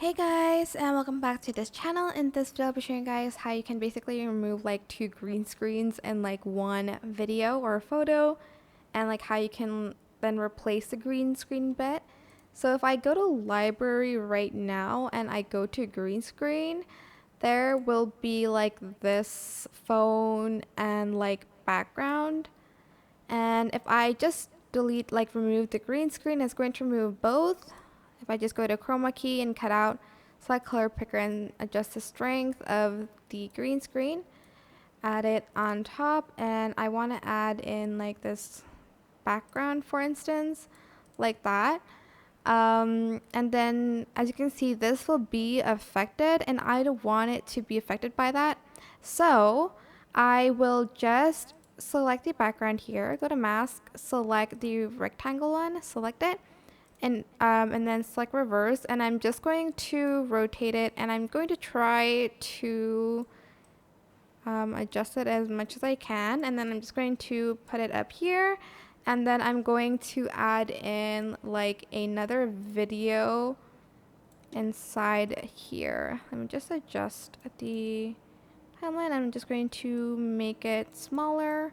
Hey guys, and welcome back to this channel. In this video I'll be showing you guys how you can basically remove like two green screens in like one video or a photo, and like how you can then replace the green screen bit. So if I go to library right now and I go to green screen, there will be like this phone and like background, and if I just remove the green screen, it's going to remove both. If I just go to Chroma key and cut out, select color picker and adjust the strength of the green screen, add it on top, and I want to add in like this background, for instance, like that. And then as you can see, this will be affected, and I don't want it to be affected by that. So I will just select the background here, go to mask, select the rectangle one, select it, and then select reverse, and I'm just going to rotate it, and I'm going to try to adjust it as much as I can, and then I'm just going to put it up here, and then I'm going to add in like another video inside here. Let me just adjust the timeline. I'm just going to make it smaller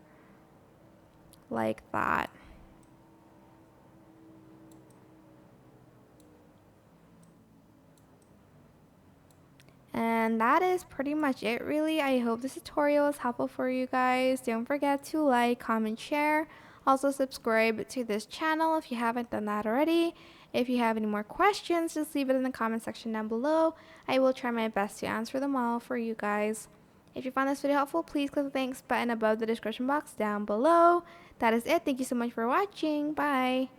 like that. And that is pretty much it, really. I hope this tutorial is helpful for you guys. Don't forget to like, comment, share. Also subscribe to this channel if you haven't done that already. If you have any more questions, just leave it in the comment section down below. I will try my best to answer them all for you guys. If you found this video helpful, please click the thanks button above the description box down below. That is it. Thank you so much for watching. Bye.